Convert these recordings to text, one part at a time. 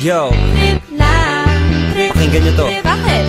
Yo, trip lang, trip, pakinggan nyo to. trip, bakit?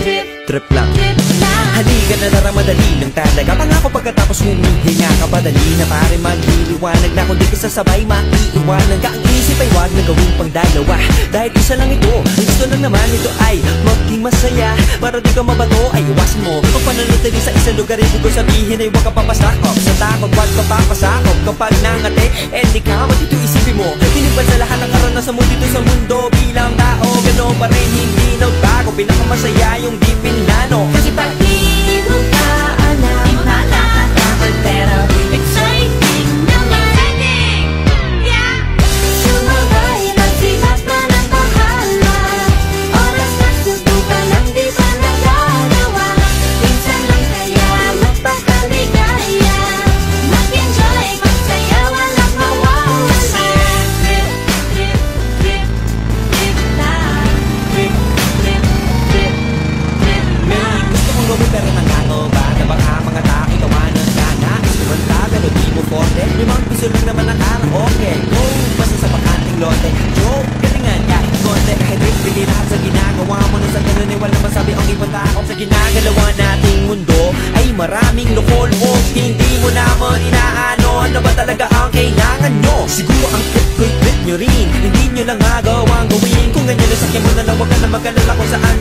Trip lang. Trip lang. Halika na naramadali ng talaga. Pangako pagkatapos humihinga ka pa, dali na pare magliliwanag na kung di ka sasabay maiiwanan ka. Ang isip pa'y wag na gawing pang dalawa, dahil isa lang ito. Ang gusto lang naman ito ay maging masaya. Para di ka mabato ay iwasan mo ang pananatili sa isang lugar. Ibig ko sabihin ay huwag ka papasakop sa takot, wag ka papasakop. Kapag nangate, di ka dito isipin mo, tinipan sa lahat ng karanasan mo dito sa mundo. Bilang tao, gano'n pa rin hindi nagbago. Pinakamasaya yung di pinlano. Kasi pag di mo ka alam, nakakatakot pero exciting naman. Yeah! Sumabay, magsimas na ng bahala. Oras na subukan ang di pa nagagawa. Minsan lang kaya magpakaligaya. Mag-enjoy, magsaya, walang mawawala. Trip, trip, trip, trip lang. Trip, trip, trip, trip lang. Gusto mong gawin pero nangangoba na baka mga tao tawanan ka na. Sumanta pero di mo forte. Limang piso lang naman ang karaoke. Go, basta sa bakanting lote. Joke, galingan ka, konti. Kahit bili lahat sa ginagawa mo na sa ganun ay walang masabi ang ibang tao. Sa ginagalawa nating mundo ay maraming loko-loko. Hindi mo naman inaano ano ba talaga ang kailangan nyo. Siguro ang trip ko'y trip nyo rin. Hindi nyo lang agawang gawin. Kung ganyan na sakyan mo na lang, wag ka na mag-alala kung saan